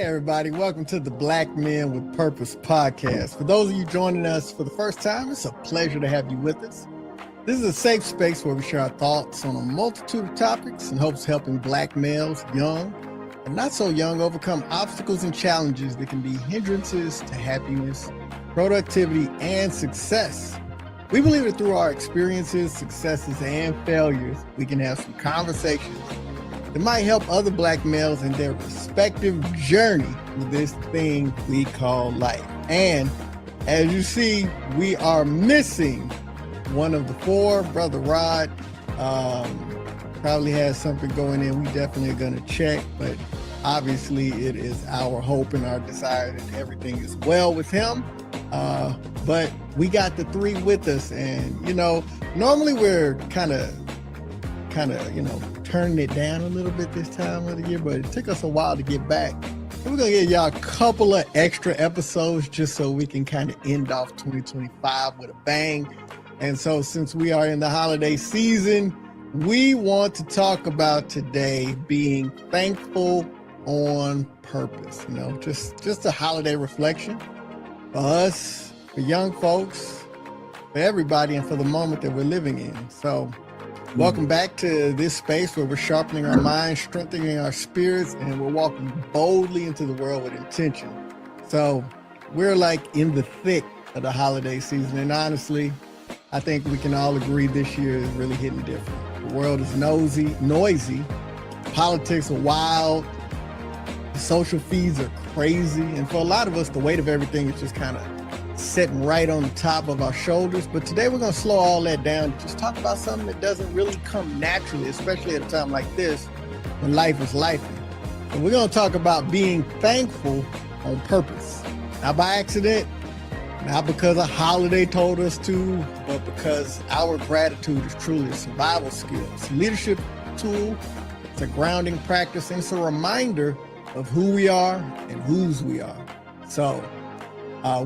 Hey, everybody. Welcome to the Black Men with Purpose podcast. For those of you joining us for the first time, it's a pleasure to have you with us. This is a safe space where we share our thoughts on a multitude of topics in hopes of helping Black males, young and not so young, overcome obstacles and challenges that can be hindrances to happiness, productivity, and success. We believe that through our experiences, successes, and failures, we can have some conversations that might help other Black males in their respective journey with this thing we call life. And as you see, we are missing one of the four. Brother Rod probably has something going in. We definitely are going to check, but obviously it is our hope and our desire that everything is well with him. But we got the three with us, and normally we're kind of turning it down a little bit this time of the year, but it took us a while to get back. So we're gonna give y'all a couple of extra episodes just so we can kind of end off 2025 with a bang. And so since we are in the holiday season, we want to talk about today being thankful on purpose. Just a holiday reflection for us, for young folks, for everybody, and for the moment that we're living in. So welcome back to this space where we're sharpening our minds, strengthening our spirits, and we're walking boldly into the world with intention. So we're like in the thick of the holiday season. And honestly, I think we can all agree this year is really hitting different. The world is noisy. Politics are wild. The social feeds are crazy. And for a lot of us, the weight of everything is just kind of sitting right on the top of our shoulders. But today we're going to slow all that down, just talk about something that doesn't really come naturally, especially at a time like this when life is life. And we're going to talk about being thankful on purpose. Not by accident, not because a holiday told us to, but because our gratitude is truly a survival skill. It's a leadership tool, it's a grounding practice, and it's a reminder of who we are and whose we are. So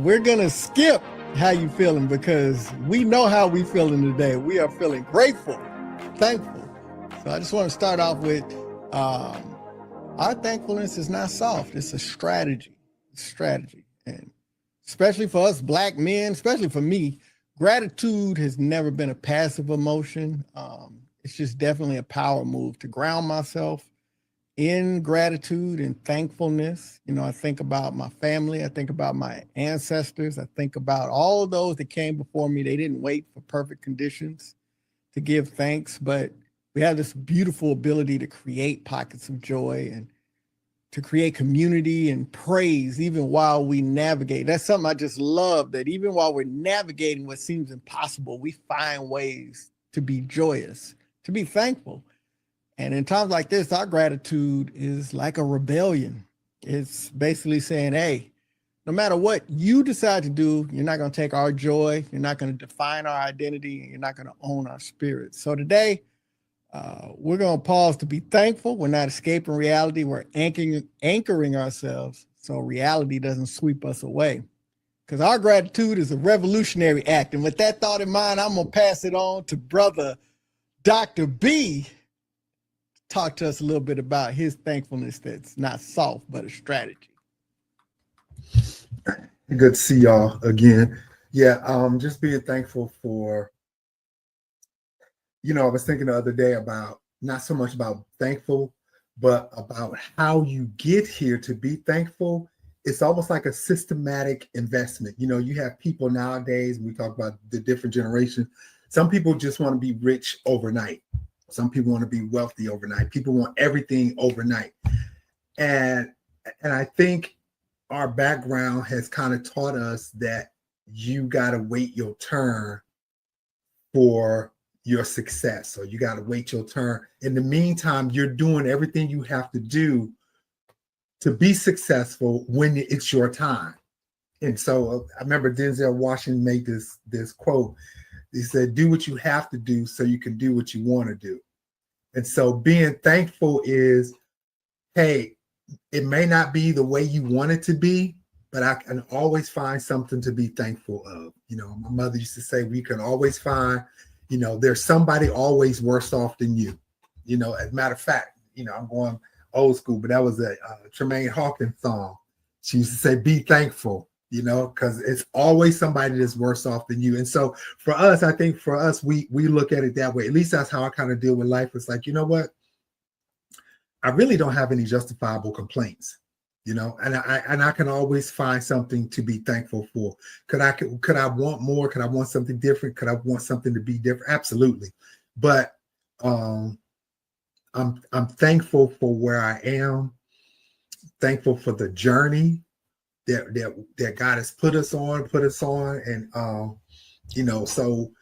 we're going to skip how you feeling because we know how we feeling today. We are feeling grateful, thankful. So I just want to start off with our thankfulness is not soft. It's a strategy. It's strategy. And especially for us Black men, especially for me, gratitude has never been a passive emotion. It's just definitely a power move to ground myself in gratitude and thankfulness. I think about my family. I think about my ancestors. I think about all of those that came before me. They didn't wait for perfect conditions to give thanks, but we have this beautiful ability to create pockets of joy and to create community and praise even while we navigate. That's something I just love, that even while we're navigating what seems impossible, we find ways to be joyous, to be thankful. And in times like this, our gratitude is like a rebellion. It's basically saying, hey, no matter what you decide to do, you're not going to take our joy. You're not going to define our identity, and you're not going to own our spirit. So today, we're going to pause to be thankful. We're not escaping reality. We're anchoring ourselves so reality doesn't sweep us away. Because our gratitude is a revolutionary act. And with that thought in mind, I'm going to pass it on to Brother Dr. B. Talk to us a little bit about his thankfulness that's not soft, but a strategy. Good to see y'all again. Yeah, just being thankful for, I was thinking the other day about not so much about thankful, but about how you get here to be thankful. It's almost like a systematic investment. You have people nowadays, we talk about the different generations. Some people just want to be rich overnight. Some people want to be wealthy overnight. People want everything overnight. And I think our background has kind of taught us that you got to wait your turn for your success. So you got to wait your turn. In the meantime, you're doing everything you have to do to be successful when it's your time. And so I remember Denzel Washington made this quote. He said, do what you have to do so you can do what you want to do. And so being thankful is, hey, it may not be the way you want it to be, but I can always find something to be thankful of. My mother used to say, we can always find, there's somebody always worse off than you. As a matter of fact, I'm old school, but that was a Tremaine Hawkins song. She used to say, "Be thankful," you know, because it's always somebody that's worse off than you. And so for us, I think for us, we look at it that way. At least that's how I kind of deal with life. It's like, you know what? I really don't have any justifiable complaints, you know, and I can always find something to be thankful for. Could I want more? Could I want something different? Could I want something to be different? Absolutely. But I'm thankful for where I am, thankful for the journey that God has put us on, and you know, so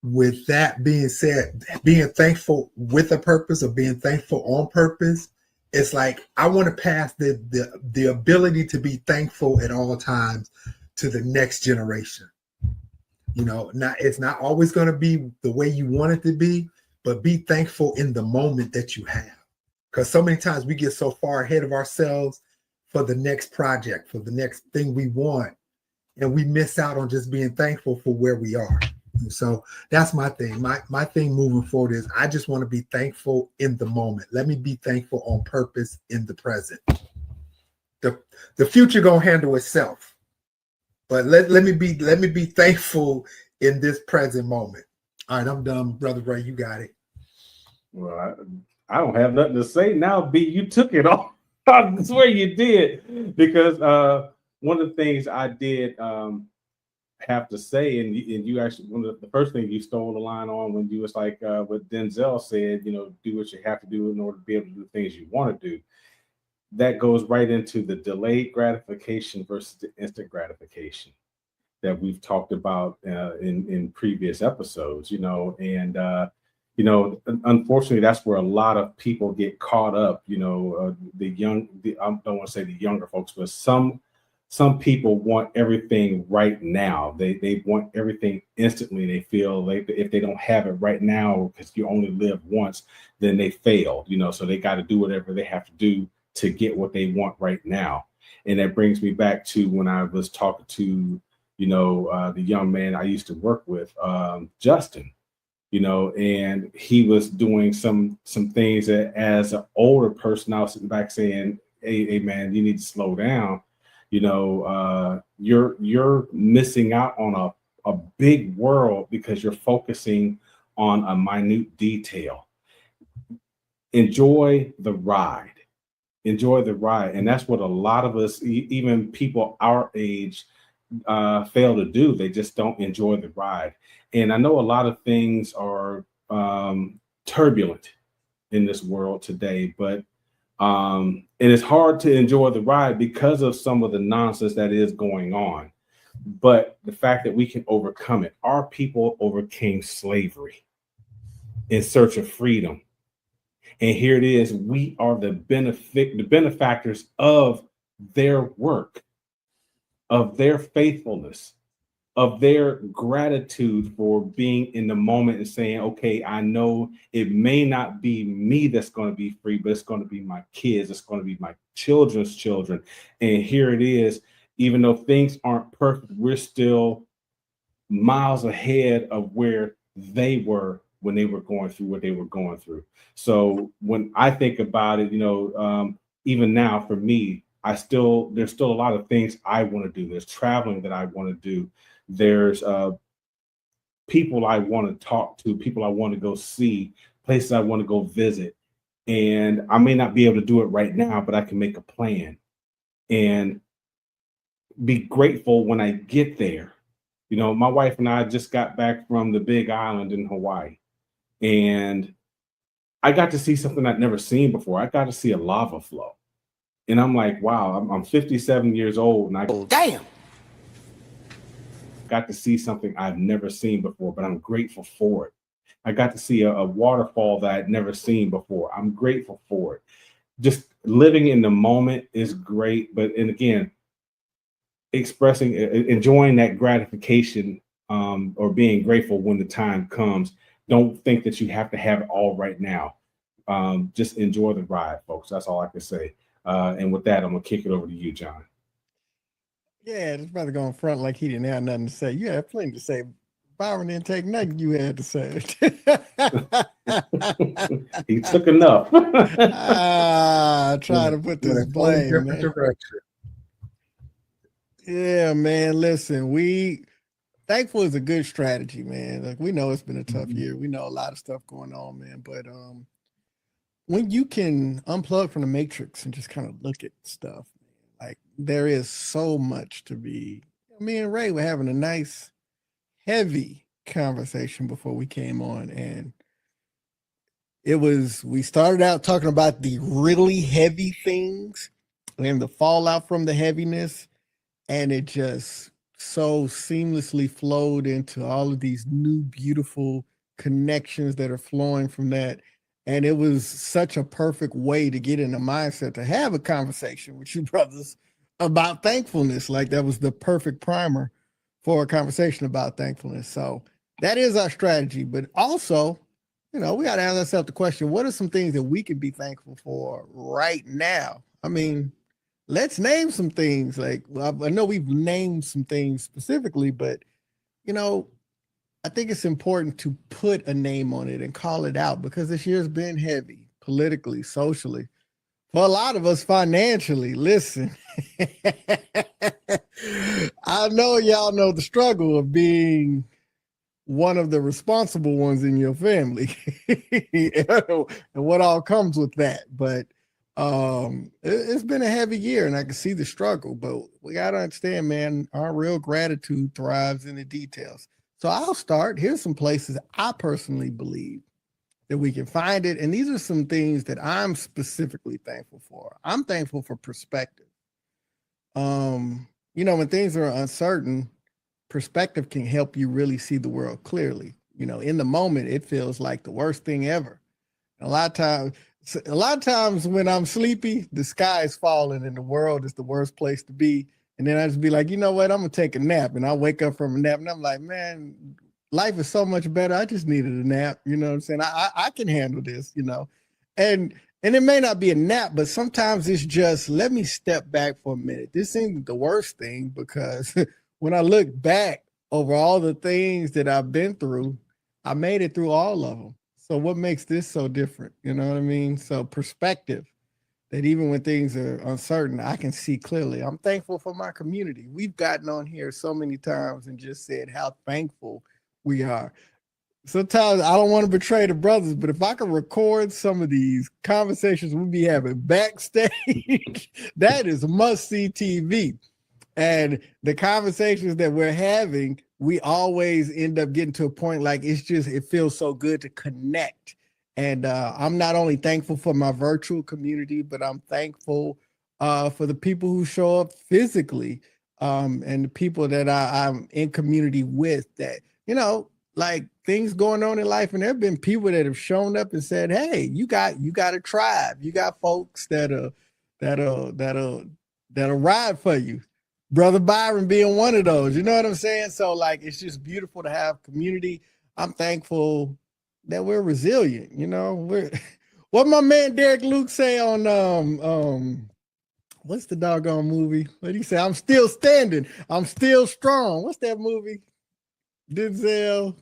with that being said, being thankful with a purpose or being thankful on purpose, it's like I want to pass the ability to be thankful at all times to the next generation. You know, it's not always going to be the way you want it to be, but be thankful in the moment that you have. Because so many times we get so far ahead of ourselves for the next project, for the next thing we want, and we miss out on just being thankful for where we are. So that's my thing. My thing moving forward is I just want to be thankful in the moment. Let me be thankful on purpose in the present. The future gonna handle itself, but let me be thankful in this present moment. All right, I'm done, Brother Ray. You got it. Well, I don't have nothing to say now. B, you took it all. I swear you did, because one of the things I did have to say, and you actually, one of the first things you stole the line on when you was like what Denzel said, you know, do what you have to do in order to be able to do things you want to do. That goes right into the delayed gratification versus the instant gratification that we've talked about in previous episodes, you know, and you know, unfortunately, that's where a lot of people get caught up. You know, I don't want to say the younger folks, but some people want everything right now. They want everything instantly. They feel like if they don't have it right now, because you only live once, then they failed. You know, so they got to do whatever they have to do to get what they want right now. And that brings me back to when I was talking to, you know, the young man I used to work with, Justin. You know, and he was doing some things that as an older person, I was sitting back saying, hey man, you need to slow down. You know, you're missing out on a big world because you're focusing on a minute detail. Enjoy the ride. Enjoy the ride. And that's what a lot of us, even people our age, fail to do. They just don't enjoy the ride. And I know a lot of things are turbulent in this world today, but and it's hard to enjoy the ride because of some of the nonsense that is going on. But the fact that we can overcome it, our people overcame slavery in search of freedom. And here it is, we are the benefactors of their work, of their faithfulness, of their gratitude for being in the moment and saying, okay, I know it may not be me that's going to be free, but it's going to be my kids. It's going to be my children's children. And here it is, even though things aren't perfect, we're still miles ahead of where they were when they were going through what they were going through. So when I think about it, you know, even now for me, there's still a lot of things I want to do. There's traveling that I want to do. There's people I want to talk to, people I want to go see, places I want to go visit. And I may not be able to do it right now, but I can make a plan and be grateful when I get there. You know, my wife and I just got back from the Big Island in Hawaii, and I got to see something I'd never seen before. I got to see a lava flow. And I'm like, wow, I'm 57 years old, and I got to see something I've never seen before, but I'm grateful for it. I got to see a waterfall that I'd never seen before. I'm grateful for it. Just living in the moment is great, but and again, enjoying that gratification or being grateful when the time comes. Don't think that you have to have it all right now. Just enjoy the ride, folks. That's all I can say. And with that, I'm gonna kick it over to you, John. Yeah, this brother going front like he didn't have nothing to say. You have plenty to say, Byron didn't take nothing you had to say. He took enough. Try to put this Went a totally blame, different man. direction. Yeah, man. Listen, thankful is a good strategy, man. Like, we know it's been a tough year. We know a lot of stuff going on, man. But when you can unplug from the matrix and just kind of look at stuff, like, there is so much to be. Me and Ray were having a nice, heavy conversation before we came on, and we started out talking about the really heavy things and the fallout from the heaviness, and it just so seamlessly flowed into all of these new beautiful connections that are flowing from that. And it was such a perfect way to get in the mindset to have a conversation with you brothers about thankfulness. Like, that was the perfect primer for a conversation about thankfulness. So that is our strategy. But also, we got to ask ourselves the question, what are some things that we can be thankful for right now? I mean, let's name some things. Like, I know we've named some things specifically, but, I think it's important to put a name on it and call it out, because this year's been heavy politically, socially, for a lot of us financially. Listen, I know y'all know the struggle of being one of the responsible ones in your family and what all comes with that. But it's been a heavy year, and I can see the struggle, but we got to understand, man, our real gratitude thrives in the details. So I'll start. Here's some places I personally believe that we can find it. And these are some things that I'm specifically thankful for. I'm thankful for perspective. When things are uncertain, perspective can help you really see the world clearly. In the moment, it feels like the worst thing ever. A lot of times when I'm sleepy, the sky is falling and the world is the worst place to be. And then I just be like, you know what? I'm going to take a nap. And I wake up from a nap and I'm like, man, life is so much better. I just needed a nap. You know what I'm saying? I can handle this, and it may not be a nap, but sometimes it's just, let me step back for a minute. This isn't the worst thing, because when I look back over all the things that I've been through, I made it through all of them. So what makes this so different? You know what I mean? So perspective, that even when things are uncertain, I can see clearly. I'm thankful for my community. We've gotten on here so many times and just said how thankful we are. Sometimes I don't want to betray the brothers, but if I can record some of these conversations we'll be having backstage, that is must-see TV. And the conversations that we're having, we always end up getting to a point like, it feels so good to connect. And I'm not only thankful for my virtual community, but I'm thankful for the people who show up physically, and the people that I'm in community with, that, like, things going on in life. And there have been people that have shown up and said, hey, you got a tribe. You got folks that'll ride for you. Brother Byron being one of those, you know what I'm saying? So, like, it's just beautiful to have community. I'm thankful that we're resilient. What my man Derek Luke say on what's the doggone movie? What did he say? I'm still standing. I'm still strong. What's that movie? Denzel.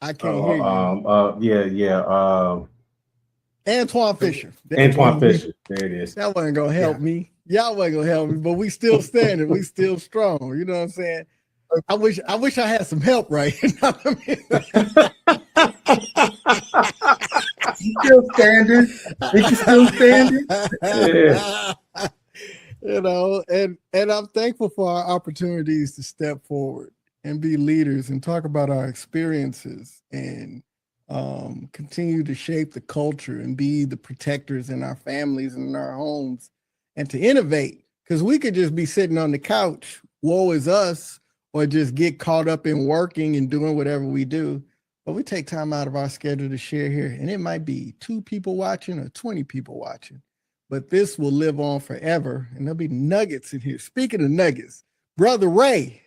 I can't hear you. Antoine Fisher. Antoine Fisher. There it is. That wasn't gonna help me. Y'all wasn't gonna help me, but we still standing. We still strong. You know what I'm saying? I wish I had some help right now. You still standing? Is you still standing? Yeah. And I'm thankful for our opportunities to step forward and be leaders and talk about our experiences and continue to shape the culture and be the protectors in our families and in our homes, and to innovate, because we could just be sitting on the couch, woe is us, or just get caught up in working and doing whatever we do. But we take time out of our schedule to share here, and it might be 2 people watching or 20 people watching, but this will live on forever, and there'll be nuggets in here. Speaking of nuggets, Brother Ray,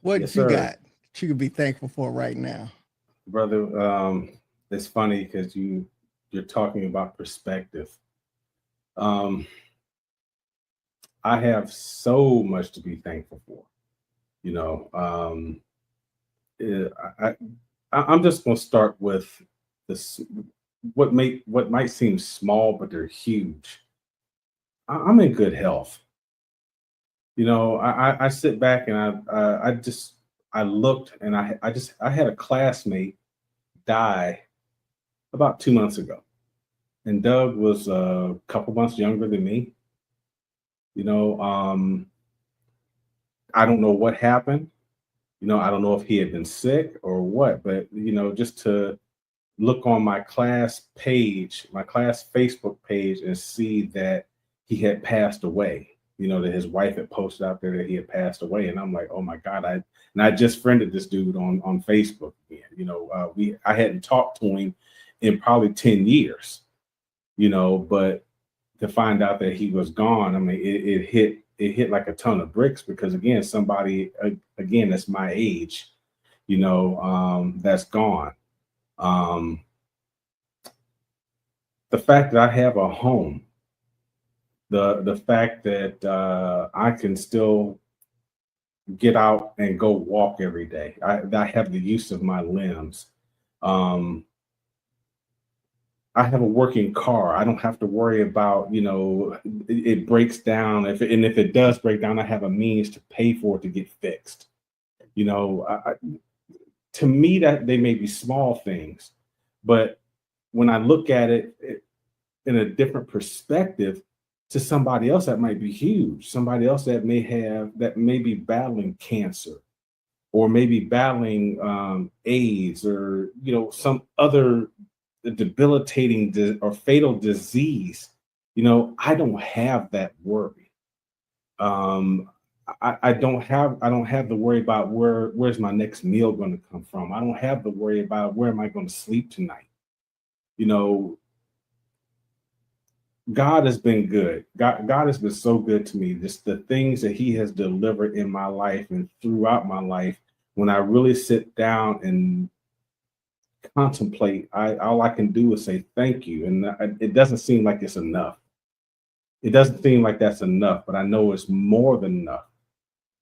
what Yes, you sir. got that you can be thankful for right now? Brother, it's funny because you're talking about perspective. I have so much to be thankful for. You know, I'm just going to start with this. What might seem small, but they're huge. I'm in good health. You know, I sit back and I looked and I had a classmate die about 2 months ago, and Doug was a couple months younger than me. You know, I don't know what happened. You know, I don't know if he had been sick or what, but you know, just to look on my class page, my class Facebook page, and see that he had passed away. You know, that his wife had posted out there that he had passed away, and I'm like, oh my God! I just friended this dude on Facebook again. You know, I hadn't talked to him in probably 10 years. You know, but to find out that he was gone, I mean, it hit like a ton of bricks because again, somebody again that's my age, you know, that's gone. Um, the fact that I have a home, the fact that I can still get out and go walk every day. I have the use of my limbs. Um, I have a working car. I don't have to worry about, you know, it breaks down. If it does break down, I have a means to pay for it to get fixed. You know, to me that they may be small things, but when I look at it in a different perspective, to somebody else that might be huge. Somebody else that may be battling cancer, or maybe battling AIDS, or you know some other or fatal disease. You know, I don't have that worry. Um, I don't have the worry about where's my next meal going to come from. I don't have the worry about where am I going to sleep tonight. You know, God has been good. God has been so good to me. Just the things that He has delivered in my life and throughout my life. When I really sit down and contemplate, all I can do is say thank you, and it doesn't seem like it's enough. It doesn't seem like that's enough, but I know it's more than enough.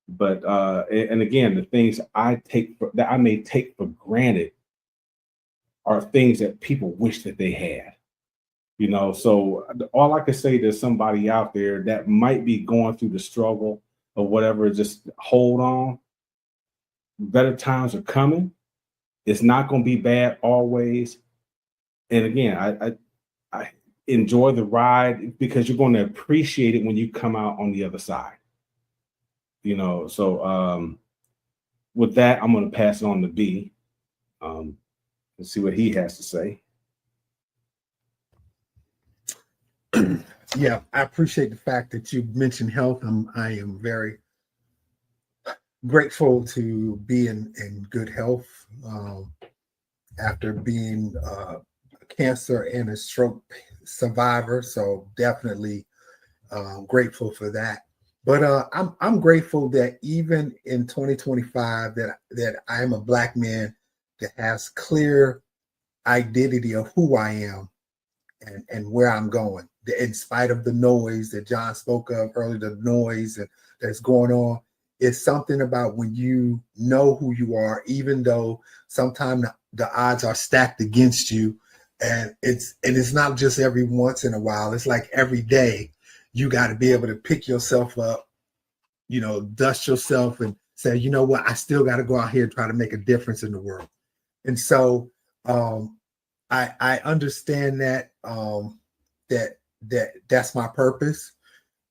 But and again, the things that I may take for granted are things that people wish that they had. You know, so all I can say to somebody out there that might be going through the struggle or whatever, just hold on. Better times are coming. It's not going to be bad always. And again, I enjoy the ride because you're going to appreciate it when you come out on the other side. You know, so with that, I'm going to pass it on to B. Let's see what he has to say. Yeah, I appreciate the fact that you mentioned health. I am very grateful to be in good health after being a cancer and a stroke survivor. So definitely grateful for that. But I'm grateful that even in 2025 that I am a Black man that has clear identity of who I am and where I'm going. In spite of the noise that John spoke of earlier, the noise that's going on, it's something about when you know who you are, even though sometimes the odds are stacked against you, and it's not just every once in a while. It's like every day you got to be able to pick yourself up, you know, dust yourself and say, you know what, I still got to go out here and try to make a difference in the world. And so I understand that that's my purpose,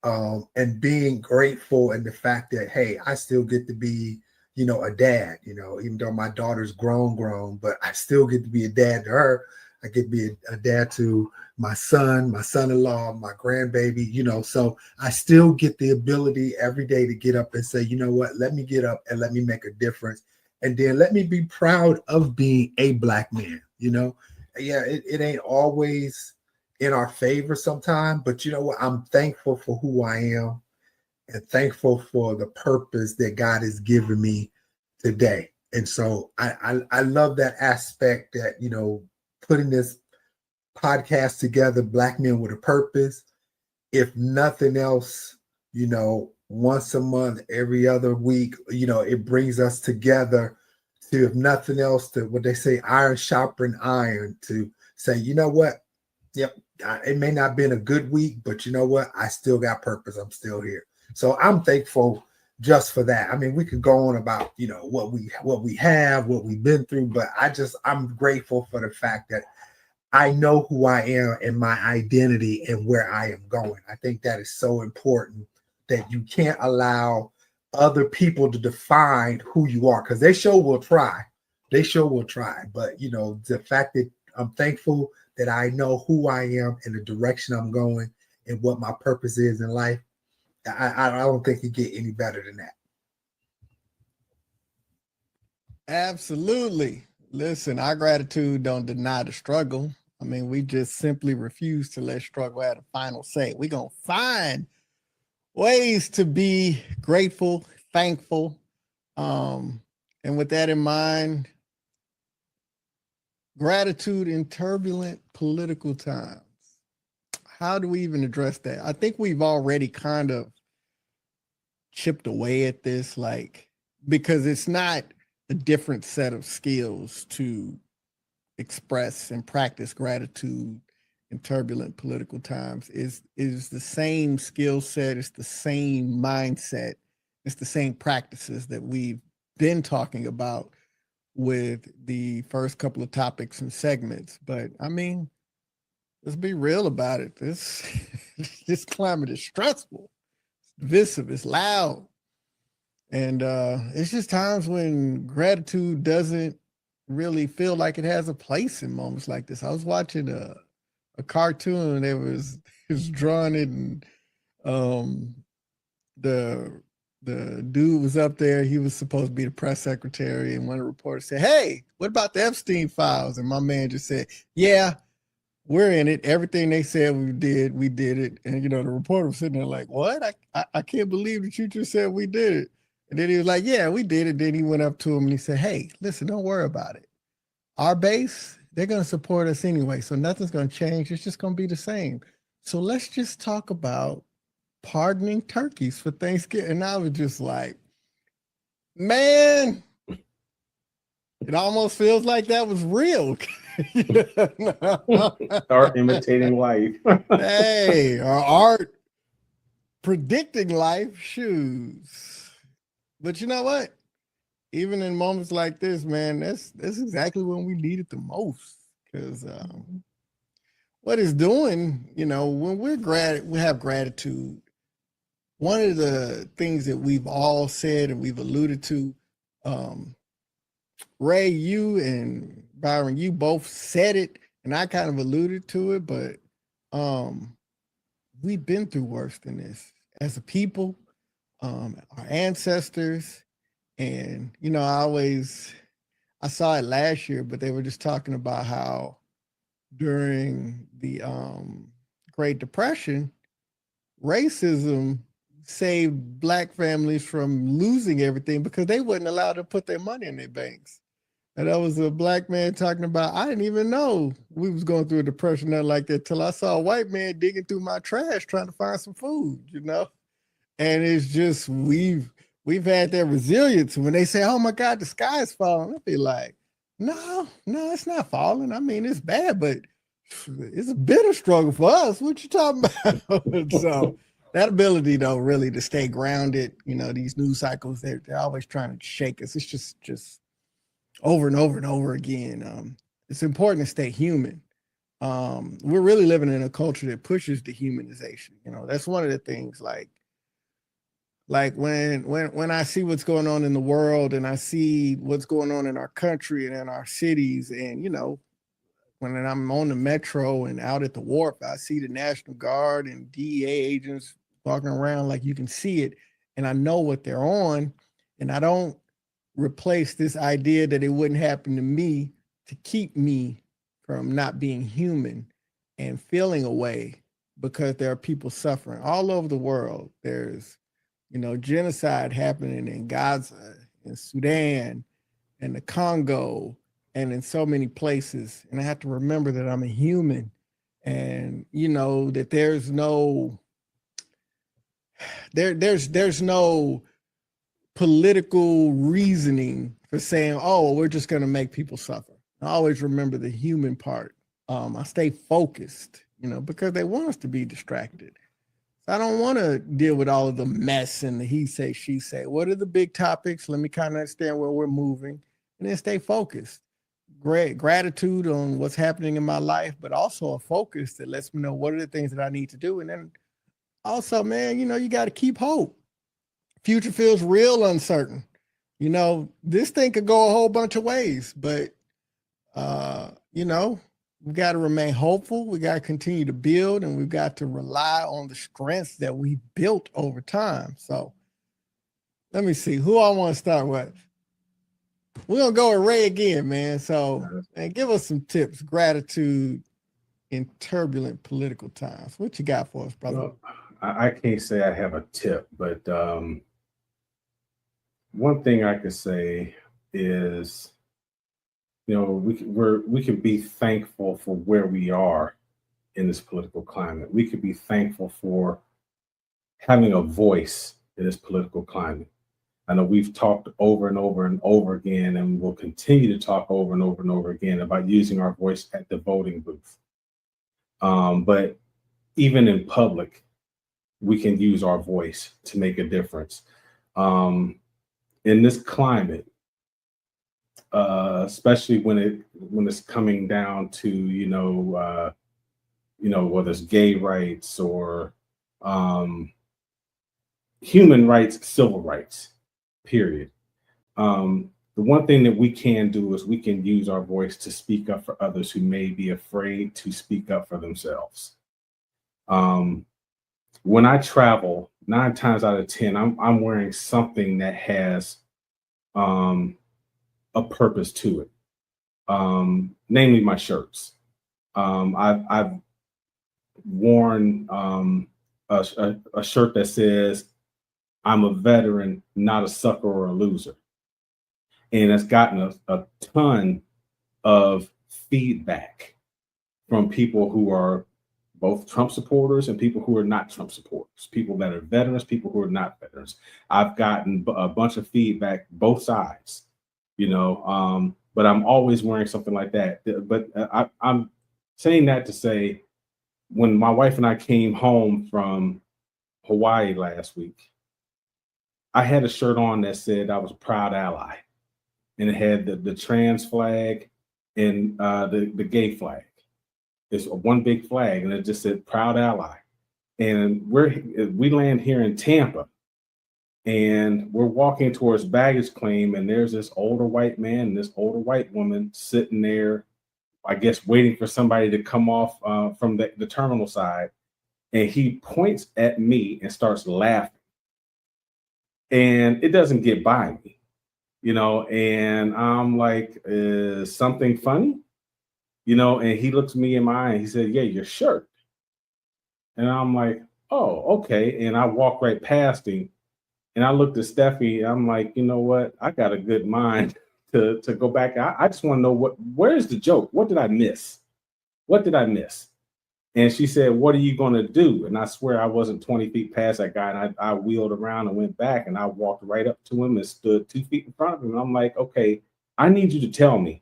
and being grateful and the fact that, hey, I still get to be, you know, a dad, you know, even though my daughter's grown, but I still get to be a dad to her. I get to be a dad to my son-in-law, my grandbaby, you know, so I still get the ability every day to get up and say, you know what, let me get up and let me make a difference. And then let me be proud of being a Black man, you know. Yeah, it ain't always in our favor sometimes, but you know what? I'm thankful for who I am and thankful for the purpose that God has given me today. And so I love that aspect that, you know, putting this podcast together, Black Men with a Purpose, if nothing else, you know, once a month, every other week. You know, it brings us together to, if nothing else, to what they say, iron sharpen iron, to say, you know what? Yep, it may not have been a good week, but you know what? I still got purpose. I'm still here. So I'm thankful just for that. I mean, we could go on about, you know, what we have, what we've been through, but I'm grateful for the fact that I know who I am and my identity and where I am going. I think that is so important, that you can't allow other people to define who you are, because they sure will try. They sure will try. But, you know, the fact that I'm thankful that I know who I am and the direction I'm going and what my purpose is in life, I don't think you get any better than that. Absolutely. Listen, our gratitude don't deny the struggle. I mean, we just simply refuse to let struggle have a final say. We're going to find ways to be grateful, thankful. And with that in mind, gratitude in turbulent political times. How do we even address that? I think we've already kind of chipped away at this, like, because it's not a different set of skills to express and practice gratitude in turbulent political times. Is the same skill set, it's the same mindset, it's the same practices that we've been talking about with the first couple of topics and segments. But I mean, let's be real about it. This climate is stressful, it's divisive, it's loud. And it's just times when gratitude doesn't really feel like it has a place in moments like this. I was watching a cartoon that was drawn in, the dude was up there. He was supposed to be the press secretary, and one of the reporters said, "Hey, what about the Epstein files?" And my man just said, "Yeah, we're in it. Everything they said we did it." And you know, the reporter was sitting there like, "What? I can't believe that you just said we did it." And then he was like, "Yeah, we did it." Then he went up to him and he said, "Hey, listen, don't worry about it. Our base, they're going to support us anyway. So nothing's going to change. It's just going to be the same. So let's just talk about pardoning turkeys for Thanksgiving." And I was just like, man, it almost feels like that was real. Start imitating life. Hey, or art predicting life shoes. But you know what? Even in moments like this, man, that's exactly when we need it the most. Because what it's doing, you know, when we have gratitude. One of the things that we've all said and we've alluded to, Ray, you and Byron, you both said it, and I kind of alluded to it, but we've been through worse than this as a people, our ancestors. And, you know, I saw it last year, but they were just talking about how during the Great Depression, racism saved Black families from losing everything because they wasn't allowed to put their money in their banks. And that was a Black man talking about, I didn't even know we was going through a depression, nothing like that, till I saw a white man digging through my trash trying to find some food, you know? And it's just, we've had that resilience. When they say, "Oh my God, the sky is falling," I'll be like, no, it's not falling. I mean, it's bad, but it's a bitter struggle for us. What you talking about? So that ability, though, really to stay grounded, you know, these news cycles, they're always trying to shake us. It's just over and over and over again. It's important to stay human. We're really living in a culture that pushes dehumanization. You know, that's one of the things, like when I see what's going on in the world and I see what's going on in our country and in our cities, and, you know, when I'm on the metro and out at the wharf, I see the National Guard and DEA agents walking around, like you can see it, and I know what they're on, and I don't replace this idea that it wouldn't happen to me to keep me from not being human and feeling a way, because there are people suffering all over the world. There's, you know, genocide happening in Gaza, in Sudan, and the Congo, and in so many places. And I have to remember that I'm a human, and, you know, that there's no There's no political reasoning for saying, oh, we're just going to make people suffer. I always remember the human part. I stay focused, because they want us to be distracted. I don't want to deal with all of the mess and the he say, she say. What are the big topics? Let me kind of understand where we're moving and then stay focused. Great gratitude on what's happening in my life, but also a focus that lets me know what are the things that I need to do. And then also, man, you got to keep hope. Future feels real uncertain. This thing could go a whole bunch of ways, but, we got to remain hopeful. We got to continue to build, and we've got to rely on the strengths that we built over time. So let me see who I want to start with. We're going to go with Ray again, man. So, and give us some tips, gratitude in turbulent political times. What you got for us, brother? Well, I can't say I have a tip, but one thing I could say is, we can be thankful for where we are in this political climate. We could be thankful for having a voice in this political climate. I know we've talked over and over and over again, and we'll continue to talk over and over and over again about using our voice at the voting booth. But even in public, we can use our voice to make a difference. In this climate, especially when it's coming down to whether it's gay rights or human rights, civil rights, period. The one thing that we can do is we can use our voice to speak up for others who may be afraid to speak up for themselves. When I travel, 9 times out of 10, I'm wearing something that has a purpose to it, namely my shirts. I've worn a shirt that says, "I'm a veteran, not a sucker or a loser." And it's gotten a ton of feedback from people who are both Trump supporters and people who are not Trump supporters, people that are veterans, people who are not veterans. I've gotten a bunch of feedback, both sides, but I'm always wearing something like that. But I'm saying that to say, when my wife and I came home from Hawaii last week, I had a shirt on that said I was a proud ally. And it had the trans flag and the gay flag. It's one big flag, and it just said "Proud Ally." And we land here in Tampa, and we're walking towards baggage claim, and there's this older white man and this older white woman sitting there, I guess, waiting for somebody to come off from the terminal side. And he points at me and starts laughing, and it doesn't get by me. And I'm like, is something funny? And he looks me in my eye and he said, "Yeah, your shirt." And I'm like, "Oh, okay." And I walk right past him, and I looked at Steffi, and I'm like, you know what? I got a good mind to go back. I just want to know where's the joke? What did I miss? What did I miss? And she said, "What are you going to do?" And I swear I wasn't 20 feet past that guy. And I wheeled around and went back, and I walked right up to him and stood 2 feet in front of him. And I'm like, "Okay, I need you to tell me,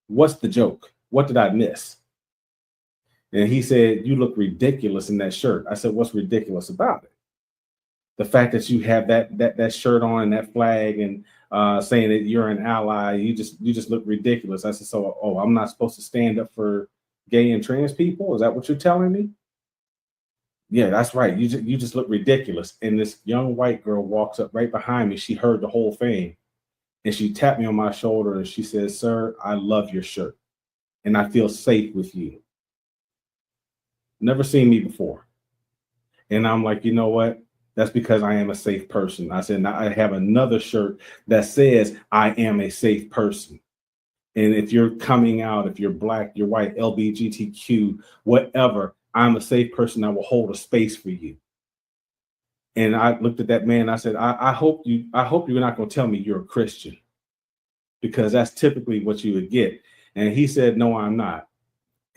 what's the joke? What did I miss?" And he said, "You look ridiculous in that shirt." I said, "What's ridiculous about it?" "The fact that you have that shirt on and that flag and saying that you're an ally, you just look ridiculous." I said, "So, I'm not supposed to stand up for gay and trans people? Is that what you're telling me?" "Yeah, that's right. You just look ridiculous." And this young white girl walks up right behind me. She heard the whole thing, and she tapped me on my shoulder and she says, "Sir, I love your shirt, and I feel safe with you." Never seen me before. And I'm like, you know what? That's because I am a safe person. I said, now I have another shirt that says I am a safe person. And if you're coming out, if you're Black, you're white, LGBTQ, whatever, I'm a safe person. I will hold a space for you. And I looked at that man and I said, I hope you're not going to tell me you're a Christian, because that's typically what you would get. And he said, "No, I'm not."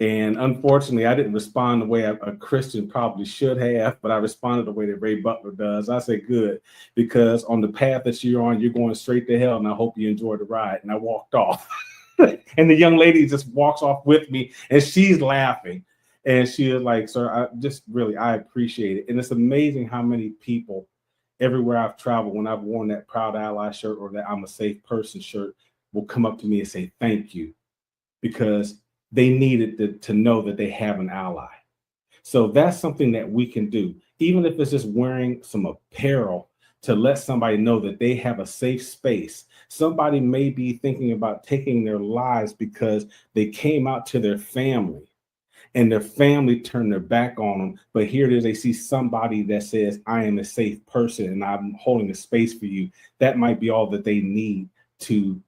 And unfortunately, I didn't respond the way a Christian probably should have, but I responded the way that Ray Butler does. I said, good, because on the path that you're on, you're going straight to hell, and I hope you enjoy the ride. And I walked off. And the young lady just walks off with me, and she's laughing. And she is like, sir, I appreciate it. And it's amazing how many people everywhere I've traveled, when I've worn that Proud Ally shirt or that I'm a Safe Person shirt, will come up to me and say, thank you, because they needed to know that they have an ally. So that's something that we can do, even if it's just wearing some apparel to let somebody know that they have a safe space. Somebody may be thinking about taking their lives because they came out to their family and their family turned their back on them. But here it is, they see somebody that says, I am a safe person and I'm holding a space for you. That might be all that they need to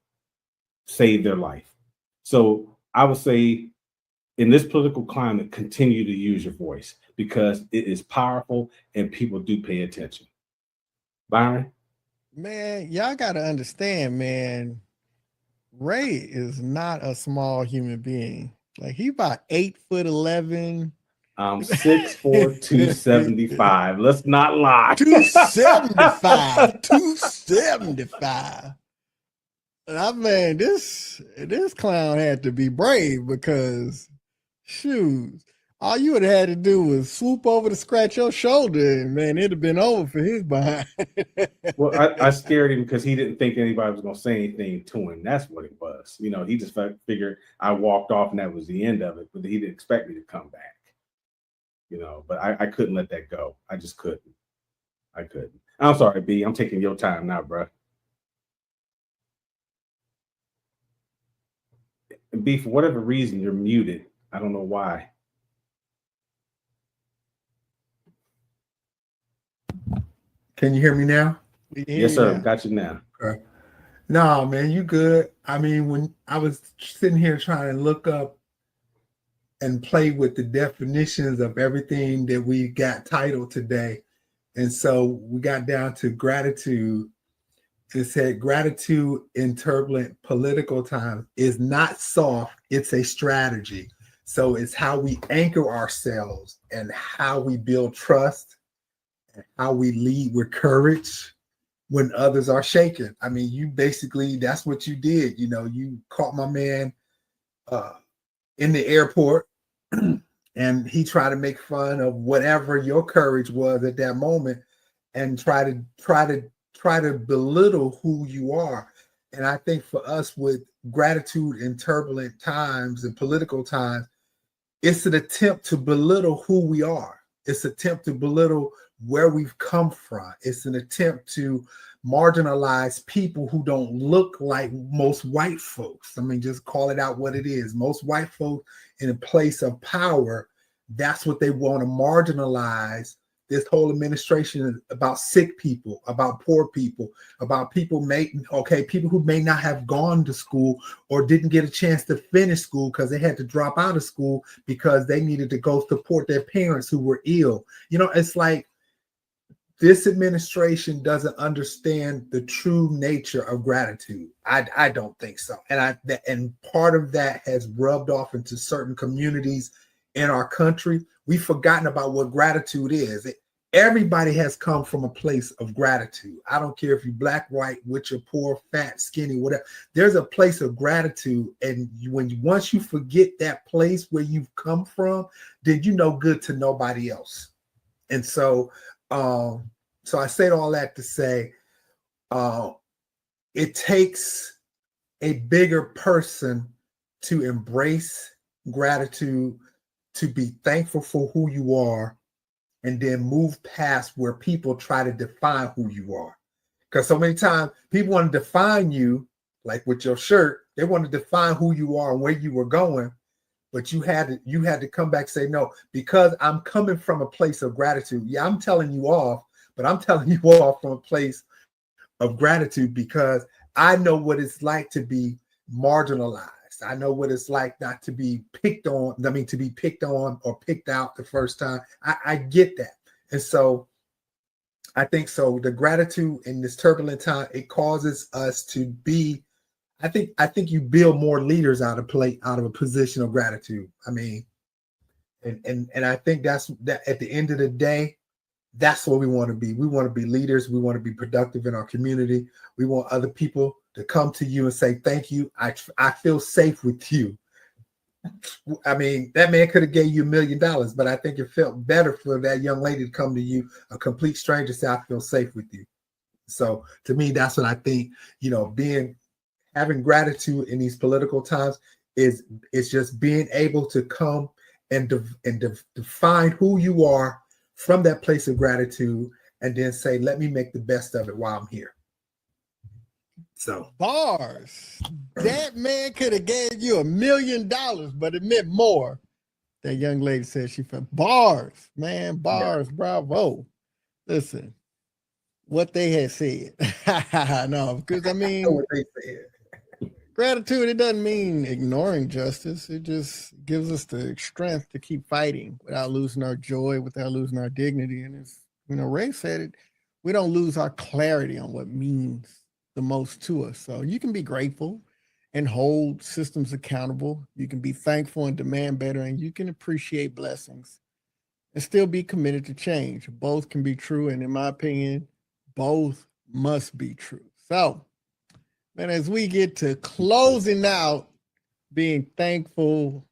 save their life. So I would say, in this political climate, continue to use your voice because it is powerful and people do pay attention. Byron? Man, y'all got to understand, man, Ray is not a small human being. Like, he about 8'11". I'm 6'4", 275. Let's not lie. 275. 275. And this clown had to be brave because, shoot, all you would have had to do was swoop over to scratch your shoulder, and man, it'd have been over for his behind. Well, I scared him because he didn't think anybody was going to say anything to him. That's what it was. You know, he just figured I walked off and that was the end of it, but he didn't expect me to come back. You know, but I couldn't let that go. I just couldn't. I couldn't. I'm sorry, B. I'm taking your time now, bro. B, for whatever reason, you're muted. I don't know why. Can you hear me now? Yes, sir. Got you now. Okay. No, man, you good. I mean, when I was sitting here trying to look up and play with the definitions of everything that we got titled today, and so we got down to gratitude. It said gratitude in turbulent political times is not soft, it's a strategy. So it's how we anchor ourselves and how we build trust and how we lead with courage when others are shaken. I mean, you basically, that's what you did. You know, you caught my man in the airport and he tried to make fun of whatever your courage was at that moment and try to belittle who you are. And I think for us with gratitude in turbulent times and political times, it's an attempt to belittle who we are. It's an attempt to belittle where we've come from. It's an attempt to marginalize people who don't look like most white folks. I mean, just call it out what it is. Most white folks in a place of power, that's what they want to marginalize. This whole administration is about sick people, about poor people, about people people who may not have gone to school or didn't get a chance to finish school because they had to drop out of school because they needed to go support their parents who were ill. You know, it's like this administration doesn't understand the true nature of gratitude. I don't think so. And part of that has rubbed off into certain communities in our country. We've forgotten about what gratitude is. Everybody has come from a place of gratitude. I don't care if you're black, white, rich or poor, fat, skinny, whatever. There's a place of gratitude. And once you forget that place where you've come from, then you know good to nobody else. And so I said all that to say it takes a bigger person to embrace gratitude, to be thankful for who you are, and then move past where people try to define who you are. Because so many times people want to define you, like with your shirt, they want to define who you are and where you were going. But you had to come back and say, no, because I'm coming from a place of gratitude. Yeah, I'm telling you off, but I'm telling you off from a place of gratitude because I know what it's like to be marginalized. I know what it's like not to be picked on. I mean, to be picked on or picked out the first time. I get that. And so I think so. The gratitude in this turbulent time, it causes us to be, think you build more leaders out of a position of gratitude. I mean, and I think that at the end of the day, that's what we want to be. We want to be leaders. We want to be productive in our community. We want other people to come to you and say, thank you. I feel safe with you. I mean, that man could have gave you $1 million, but I think it felt better for that young lady to come to you, a complete stranger, say, I feel safe with you. So to me, that's what I think, having gratitude in these political times is just being able to come and define who you are from that place of gratitude, and then say, let me make the best of it while I'm here. So bars. That man could have gave you $1 million, but it meant more. That young lady said she felt bars, man, bars, yeah. Bravo. Listen, what they had said. No, because I mean, what they said. Gratitude, it doesn't mean ignoring justice. It just gives us the strength to keep fighting without losing our joy, without losing our dignity. And as Ray said it, we don't lose our clarity on what means the most to us. So you can be grateful and hold systems accountable. You can be thankful and demand better, and you can appreciate blessings and still be committed to change. Both can be true. And in my opinion, both must be true. So, man, as we get to closing out, being thankful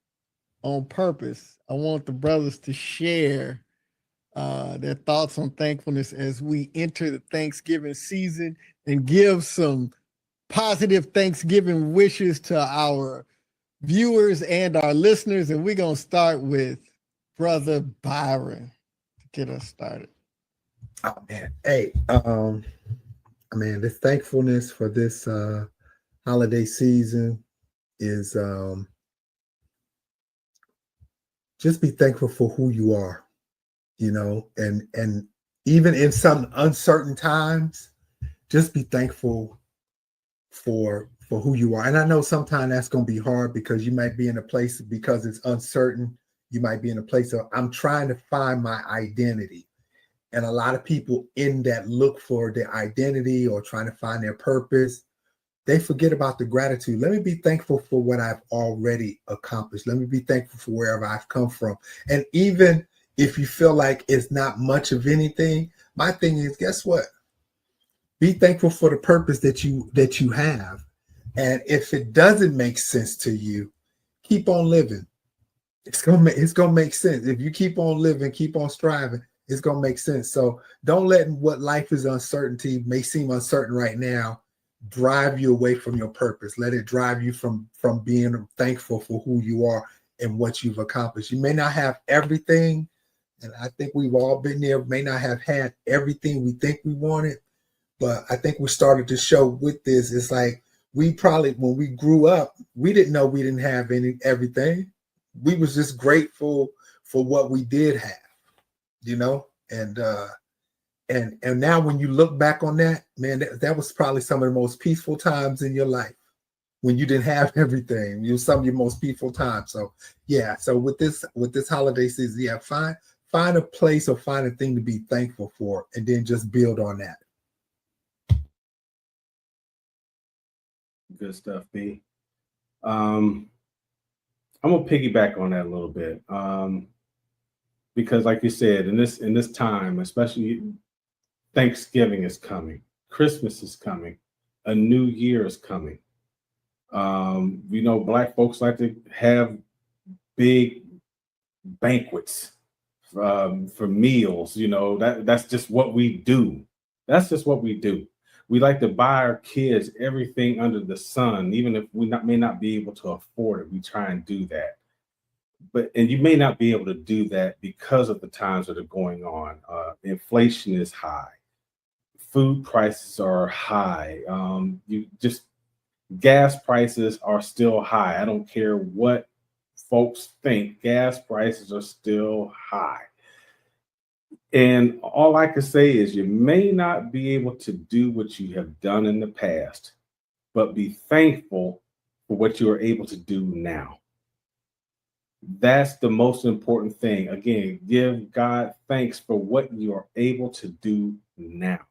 on purpose, I want the brothers to share their thoughts on thankfulness as we enter the Thanksgiving season, and give some positive Thanksgiving wishes to our viewers and our listeners. And we're going to start with Brother Byron to get us started. Oh, man. Hey, this thankfulness for this holiday season is just be thankful for who you are, and even in some uncertain times, just be thankful for who you are. And I know sometimes that's going to be hard, because you might be in a place, because it's uncertain, you might be in a place of, I'm trying to find my identity. And a lot of people in that look for their identity or trying to find their purpose, they forget about the gratitude. Let me be thankful for what I've already accomplished. Let me be thankful for wherever I've come from. And even if you feel like it's not much of anything, my thing is, guess what? Be thankful for the purpose that you have. And if it doesn't make sense to you, keep on living. It's gonna make sense. If you keep on living, keep on striving, it's gonna make sense. So don't let what life is uncertainty, may seem uncertain right now, drive you away from your purpose. Let it drive you from being thankful for who you are and what you've accomplished. You may not have everything, and I think we've all been there, may not have had everything we think we wanted, but I think we started to show with this, it's like we probably, when we grew up, we didn't know we didn't have everything. We was just grateful for what we did have, and now when you look back on that, man, that was probably some of the most peaceful times in your life, when you didn't have everything. It was some of your most peaceful times. So yeah, so with this holiday season, yeah, find a place or find a thing to be thankful for, and then just build on that. Good stuff, B. I'm gonna piggyback on that a little bit, because, like you said, in this time, especially Thanksgiving is coming, Christmas is coming, a new year is coming. Black folks like to have big banquets for meals. That's just what we do. That's just what we do. We like to buy our kids everything under the sun, even if we may not be able to afford it. We try and do that. And you may not be able to do that because of the times that are going on. Inflation is high. Food prices are high. Gas prices are still high. I don't care what folks think. Gas prices are still high. And all I can say is, you may not be able to do what you have done in the past, but be thankful for what you are able to do now. That's the most important thing. Again, give God thanks for what you are able to do now.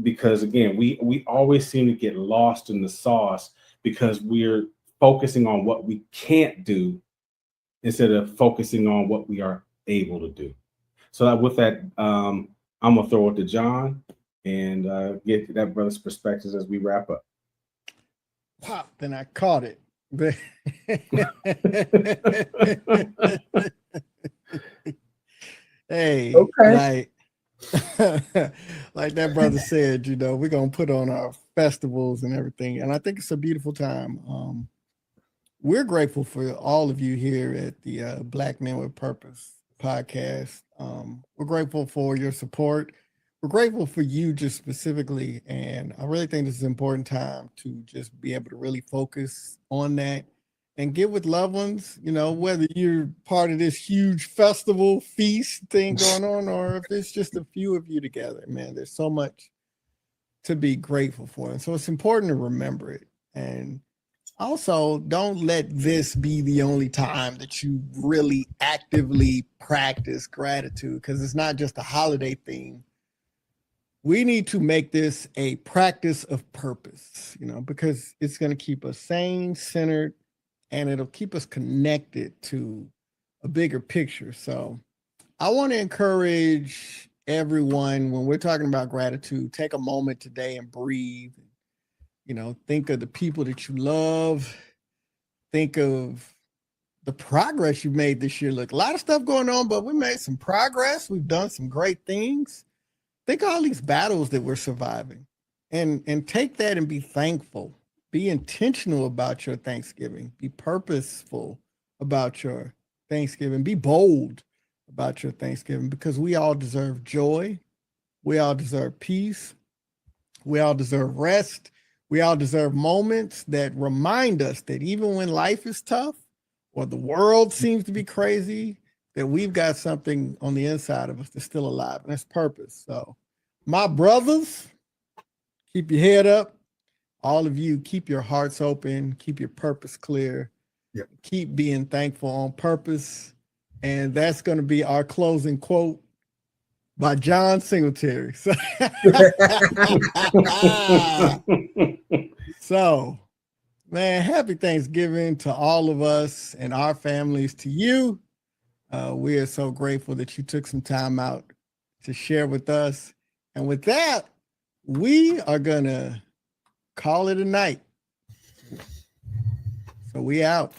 Because again, we always seem to get lost in the sauce because we're focusing on what we can't do instead of focusing on what we are able to do. So with that, I'm gonna throw it to John and get that brother's perspectives as we wrap up. Pop, then I caught it. Hey, Okay. like that brother said, you know, we're gonna put on our festivals and everything, and I think it's a beautiful time. We're grateful for all of you here at the Black Men with Purpose podcast. We're grateful for your support. We're grateful for you just specifically, and I really think this is an important time to just be able to really focus on that and get with loved ones, you know, whether you're part of this huge festival feast thing going on, or if it's just a few of you together, man, there's so much to be grateful for. And so it's important to remember it. And also, don't let this be the only time that you really actively practice gratitude, because it's not just a holiday thing. We need to make this a practice of purpose, you know, because it's going to keep us sane, centered, and it'll keep us connected to a bigger picture. So I want to encourage everyone, when we're talking about gratitude, take a moment today and breathe. You know, think of the people that you love. Think of the progress you've made this year. Look, a lot of stuff going on, but we made some progress. We've done some great things. Think of all these battles that we're surviving, and take that and be thankful. Be intentional about your Thanksgiving. Be purposeful about your Thanksgiving. Be bold about your Thanksgiving, because we all deserve joy. We all deserve peace. We all deserve rest. We all deserve moments that remind us that even when life is tough or the world seems to be crazy, that we've got something on the inside of us that's still alive, and that's purpose. So, my brothers, keep your head up. All of you, keep your hearts open, keep your purpose clear. Yep. Keep being thankful on purpose. And that's going to be our closing quote by John Singletary. So, man, happy Thanksgiving to all of us and our families, to you. We are so grateful that you took some time out to share with us. And with that, we are going to call it a night. So we out.